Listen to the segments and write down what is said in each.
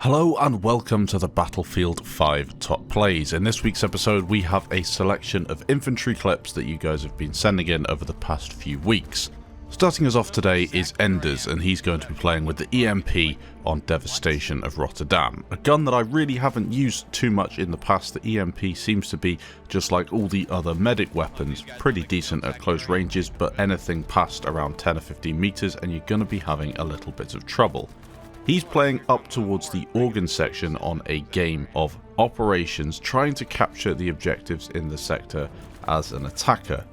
Hello and welcome to the Battlefield 5 Top Plays. In this week's episode we have a selection of infantry clips that you guys have been sending in over the past few weeks. Starting us off today is Enders, and he's going to be playing with the EMP on Devastation of Rotterdam. A gun that I really haven't used too much in the past. The EMP seems to be, just like all the other medic weapons, pretty decent at close ranges, but anything past around 10 or 15 meters and you're going to be having a little bit of trouble. He's playing up towards the organ section on a game of operations, trying to capture the objectives in the sector as an attacker.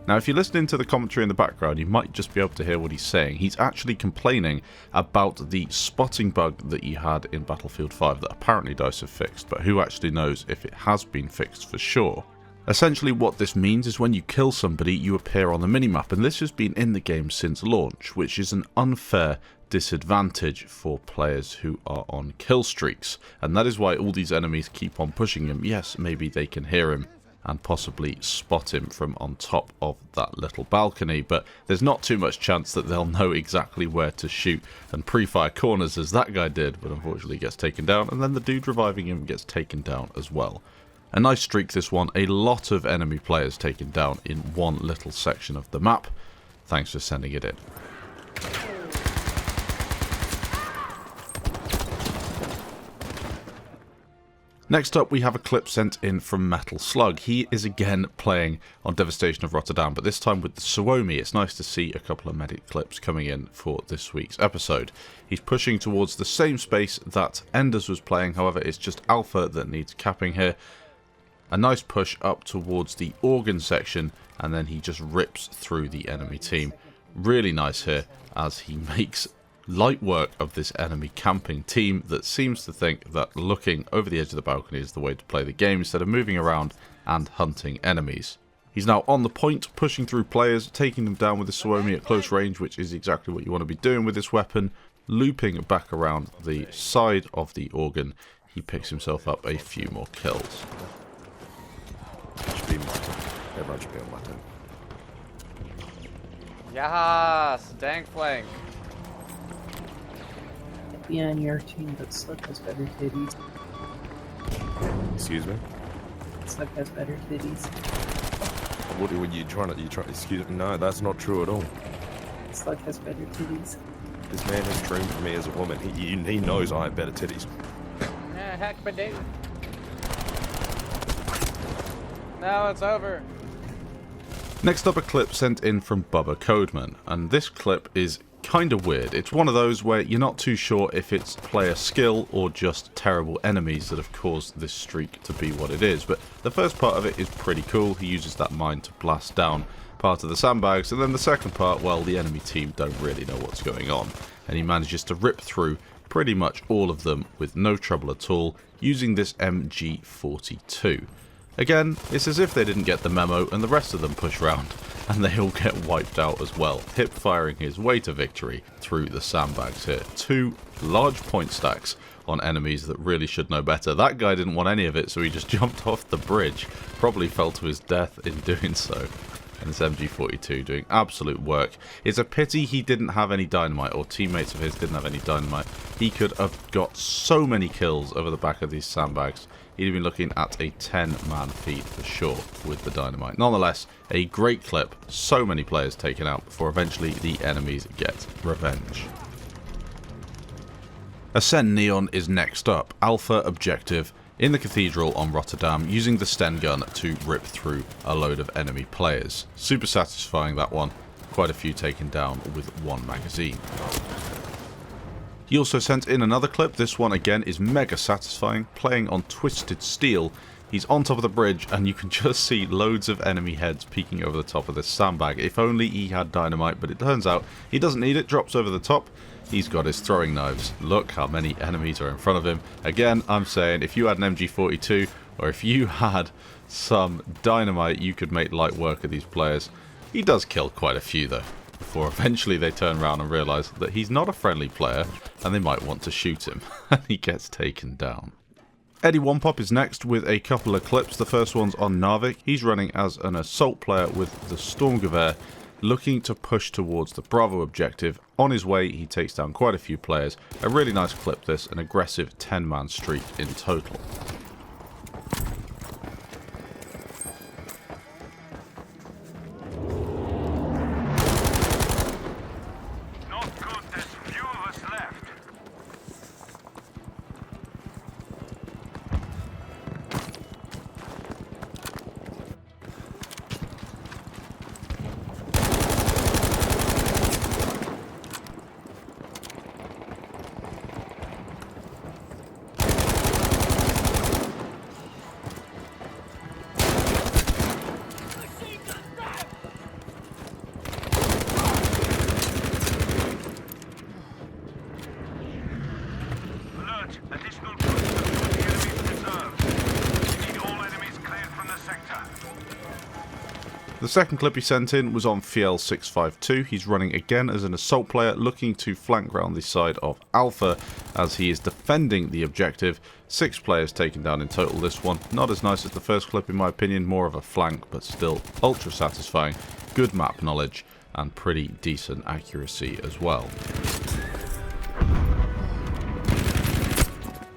Now, if you're listening to the commentary in the background, you might just be able to hear what he's saying. He's actually complaining about the spotting bug that he had in Battlefield 5 that apparently DICE have fixed, but who actually knows if it has been fixed for sure. Essentially what this means is when you kill somebody, you appear on the minimap, and this has been in the game since launch, which is an unfair disadvantage for players who are on kill streaks, and that is why all these enemies keep on pushing him. Yes, maybe they can hear him and possibly spot him from on top of that little balcony, but there's not too much chance that they'll know exactly where to shoot and pre-fire corners as that guy did, but unfortunately gets taken down, and then the dude reviving him gets taken down as well. A nice streak this one, a lot of enemy players taken down in one little section of the map. Thanks for sending it in. Next up we have a clip sent in from Metal Slug. He is again playing on Devastation of Rotterdam, but this time with the Suomi. It's nice to see a couple of medic clips coming in for this week's episode. He's pushing towards the same space that Enders was playing, however it's just Alpha that needs capping here. A nice push up towards the organ section, and then he just rips through the enemy team. Really nice here as he makes light work of this enemy camping team that seems to think that looking over the edge of the balcony is the way to play the game instead of moving around and hunting enemies. He's now on the point, pushing through players, taking them down with the Suomi at close range, which is exactly what you want to be doing with this weapon. Looping back around the side of the organ, he picks himself up a few more kills. Should be mutton. Everyone should be on mutton. Yes, dank flank. Be on your team, but Slug has better titties. Excuse me? Slug has better titties. What are you trying to, excuse me? No, that's not true at all. Slug has better titties. This man has trained for me as a woman. He knows I have better titties. Yeah, heck but dude. Now it's over. Next up a clip sent in from Bubba Codeman, and this clip is kind of weird. It's one of those where you're not too sure if it's player skill or just terrible enemies that have caused this streak to be what it is, but the first part of it is pretty cool. He uses that mine to blast down part of the sandbags, and then the second part, well, the enemy team don't really know what's going on, and he manages to rip through pretty much all of them with no trouble at all using this MG42. Again, it's as if they didn't get the memo and the rest of them push round and they all get wiped out as well, hip firing his way to victory through the sandbags here. Two large point stacks on enemies that really should know better. That guy didn't want any of it, so he just jumped off the bridge, probably fell to his death in doing so. And this MG42 doing absolute work. It's a pity he didn't have any dynamite, or teammates of his didn't have any dynamite. He could have got so many kills over the back of these sandbags. He'd have been looking at a 10-man feed for sure with the dynamite. Nonetheless, a great clip. So many players taken out before eventually the enemies get revenge. Ascend Neon is next up. Alpha objective in the cathedral on Rotterdam, using the Sten gun to rip through a load of enemy players. Super satisfying, that one. Quite a few taken down with one magazine. He also sent in another clip. This one again is mega satisfying, playing on Twisted Steel. He's on top of the bridge and you can just see loads of enemy heads peeking over the top of this sandbag. If only he had dynamite, but it turns out he doesn't need it. Drops over the top. He's got his throwing knives. Look how many enemies are in front of him. Again, I'm saying if you had an MG42 or if you had some dynamite, you could make light work of these players. He does kill quite a few though, before eventually they turn around and realise that he's not a friendly player and they might want to shoot him. And he gets taken down. Eddie One Pop is next with a couple of clips. The first one's on Narvik. He's running as an assault player with the Sturmgewehr. looking to push towards the Bravo objective. On his way, he takes down quite a few players. A really nice clip this, an aggressive 10-man streak in total. The second clip he sent in was on Fiel652. He's running again as an assault player, looking to flank round the side of Alpha as he is defending the objective. 6 players taken down in total this one. Not as nice as the first clip in my opinion, more of a flank, but still ultra satisfying. Good map knowledge and pretty decent accuracy as well.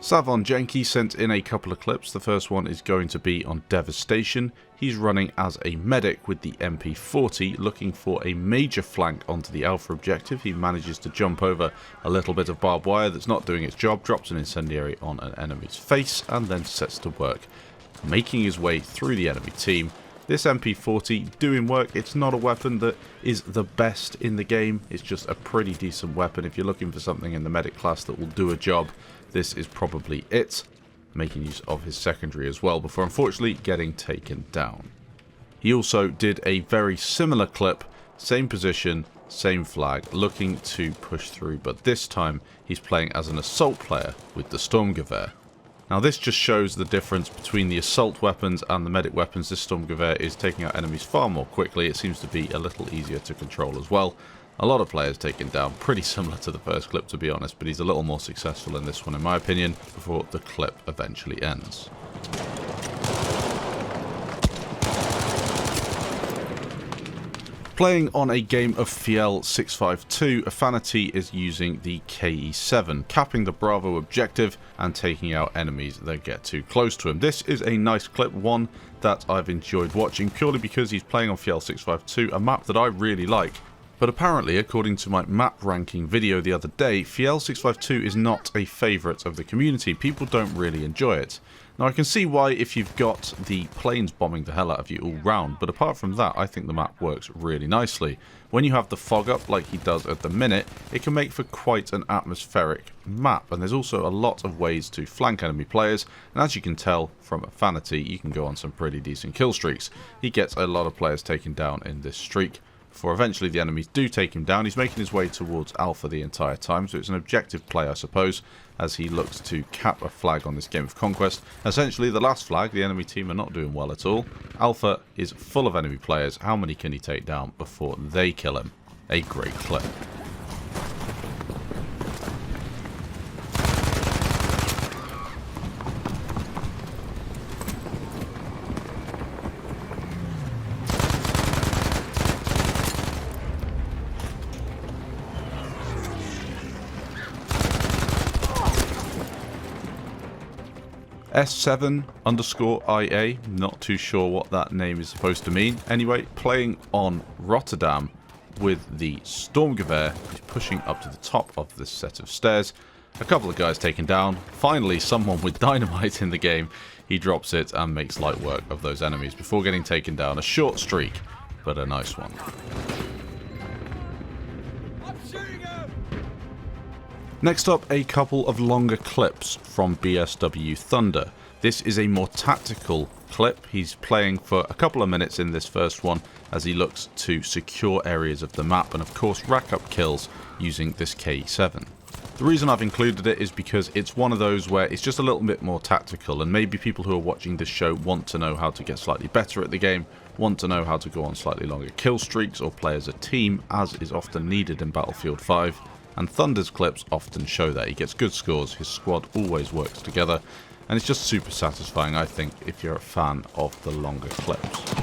Savon Jenki sent in a couple of clips. The first one is going to be on Devastation. He's running as a medic with the MP40, looking for a major flank onto the Alpha objective. He manages to jump over a little bit of barbed wire that's not doing its job, drops an incendiary on an enemy's face, and then sets to work, making his way through the enemy team. This MP40 doing work. It's not a weapon that is the best in the game. It's just a pretty decent weapon. If you're looking for something in the medic class that will do a job, this is probably it. Making use of his secondary as well before unfortunately getting taken down. He also did a very similar clip, same position, same flag, looking to push through, but this time he's playing as an assault player with the Sturmgewehr. Now this just shows the difference between the assault weapons and the medic weapons. This Sturmgewehr is taking out enemies far more quickly. It seems to be a little easier to control as well. A lot of players taken down, pretty similar to the first clip to be honest, but he's a little more successful in this one in my opinion, before the clip eventually ends. Playing on a game of Fiel652, Affinity is using the KE7, capping the Bravo objective and taking out enemies that get too close to him. This is a nice clip, one that I've enjoyed watching purely because he's playing on Fiel652, a map that I really like. But apparently, according to my map ranking video the other day, Fiel652 is not a favourite of the community. People don't really enjoy it. Now I can see why if you've got the planes bombing the hell out of you all round, but apart from that I think the map works really nicely. When you have the fog up like he does at the minute, it can make for quite an atmospheric map, and there's also a lot of ways to flank enemy players, and as you can tell from Affinity, you can go on some pretty decent kill streaks. He gets a lot of players taken down in this streak. Before eventually the enemies do take him down. He's making his way towards Alpha the entire time, so it's an objective play I suppose, as he looks to cap a flag on this game of Conquest. Essentially the last flag, the enemy team are not doing well at all. Alpha is full of enemy players. How many can he take down before they kill him? A great clip. S7_IA, not too sure what that name is supposed to mean. Anyway, playing on Rotterdam with the Sturmgewehr, he's pushing up to the top of this set of stairs. A couple of guys taken down. Finally, someone with dynamite in the game. He drops it and makes light work of those enemies before getting taken down. A short streak, but a nice one. Next up, a couple of longer clips from BSW Thunder. This is a more tactical clip. He's playing for a couple of minutes in this first one as he looks to secure areas of the map and of course rack up kills using this KE7. The reason I've included it is because it's one of those where it's just a little bit more tactical, and maybe people who are watching this show want to know how to get slightly better at the game, want to know how to go on slightly longer kill streaks or play as a team, as is often needed in Battlefield 5. And Thunder's clips often show that. He gets good scores, his squad always works together, and it's just super satisfying, I think, if you're a fan of the longer clips.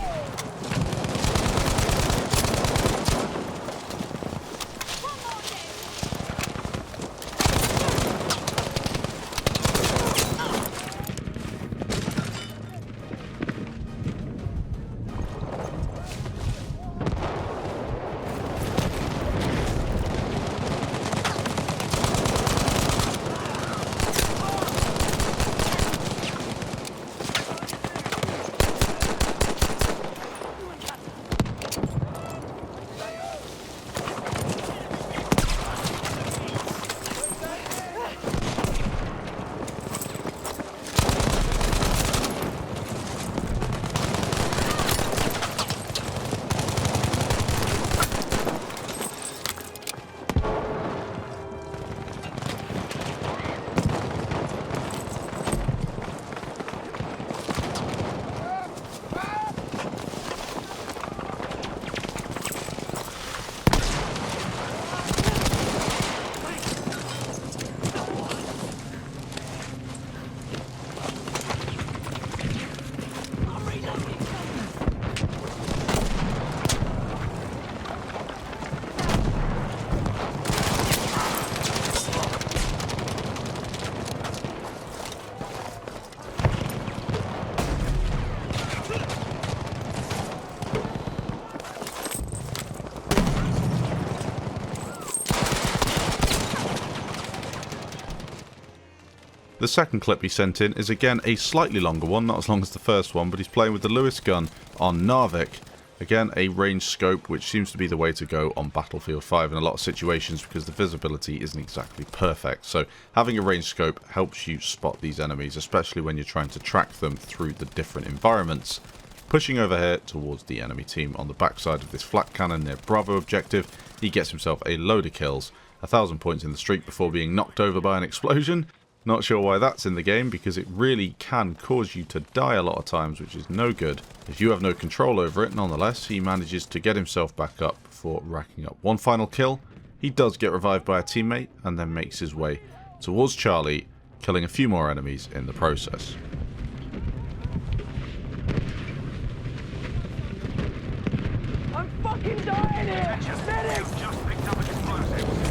The second clip he sent in is again a slightly longer one, not as long as the first one, but he's playing with the Lewis gun on Narvik. Again, a range scope, which seems to be the way to go on Battlefield 5 in a lot of situations because the visibility isn't exactly perfect. So having a range scope helps you spot these enemies, especially when you're trying to track them through the different environments. Pushing over here towards the enemy team on the backside of this flat cannon near Bravo objective, he gets himself a load of kills, 1,000 points in the streak before being knocked over by an explosion. Not sure why that's in the game, because it really can cause you to die a lot of times, which is no good if you have no control over it. Nonetheless, he manages to get himself back up before racking up one final kill. He does get revived by a teammate and then makes his way towards Charlie, killing a few more enemies in the process. I'm fucking dying here! Medic! Just picked up an explosive.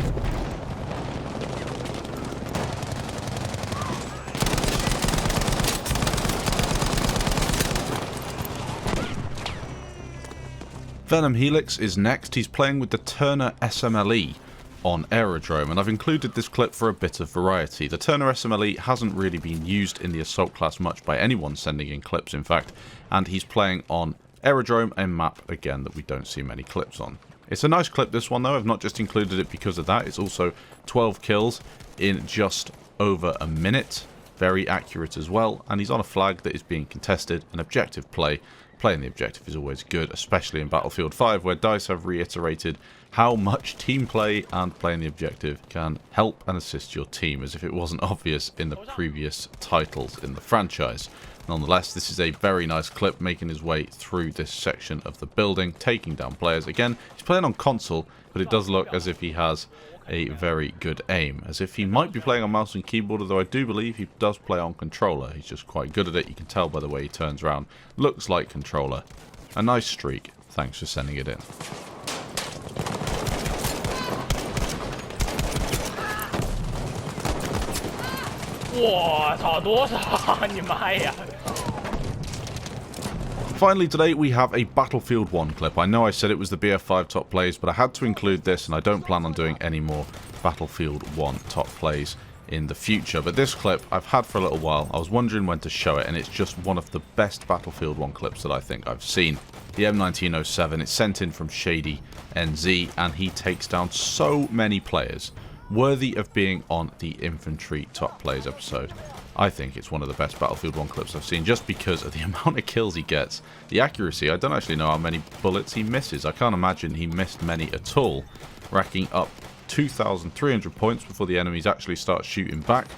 Venom Helix is next. He's playing with the Turner SMLE on Aerodrome, and I've included this clip for a bit of variety. The Turner SMLE hasn't really been used in the Assault class much by anyone sending in clips, in fact, and he's playing on Aerodrome, a map, again, that we don't see many clips on. It's a nice clip, this one, though. I've not just included it because of that. It's also 12 kills in just over a minute. Very accurate as well, and he's on a flag that is being contested, an objective play. Playing the objective is always good, especially in Battlefield 5, where DICE have reiterated how much team play and playing the objective can help and assist your team, as if it wasn't obvious in the previous titles in the franchise. Nonetheless, this is a very nice clip, making his way through this section of the building, taking down players. Again, he's playing on console, but it does look as if he has a very good aim, as if he might be playing on mouse and keyboard, although I do believe he does play on controller. He's just quite good at it. You can tell by the way he turns around. Looks like controller. A nice streak. Thanks for sending it in. Finally today we have a Battlefield 1 clip. I know I said it was the BF5 top plays, but I had to include this, and I don't plan on doing any more Battlefield 1 top plays in the future. But this clip I've had for a little while. I was wondering when to show it, and it's just one of the best Battlefield 1 clips that I think I've seen. The M1907, it's sent in from Shady NZ, and he takes down so many players, worthy of being on the Infantry top plays episode. I think it's one of the best Battlefield 1 clips I've seen, just because of the amount of kills he gets. The accuracy, I don't actually know how many bullets he misses. I can't imagine he missed many at all, racking up 2,300 points before the enemies actually start shooting back.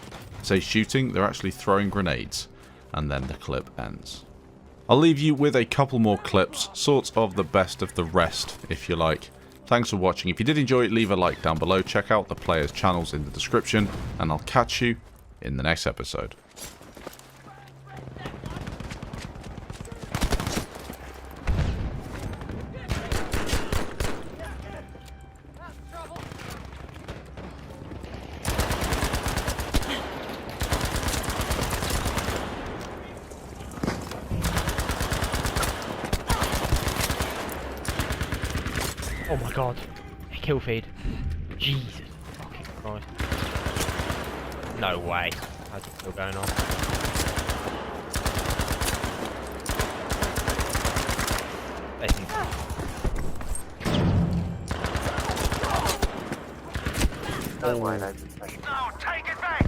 Say shooting, they're actually throwing grenades, and then the clip ends. I'll leave you with a couple more clips, sorts of the best of the rest, if you like. Thanks for watching. If you did enjoy it, leave a like down below. Check out the players' channels in the description, and I'll catch you in the next episode. Oh my god. Kill feed. Jesus fucking Christ. No way. How's it still going on? No way, no, take it back!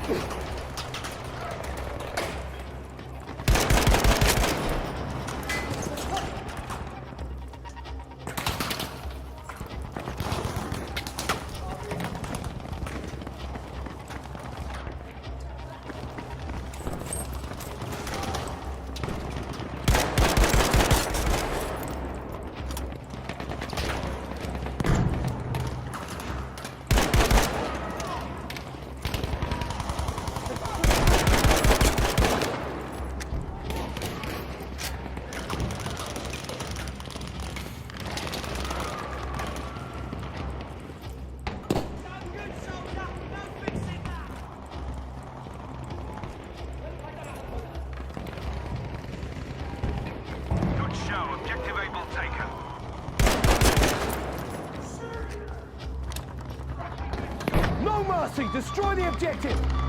Good show. Objective able taken. No mercy! Destroy the objective!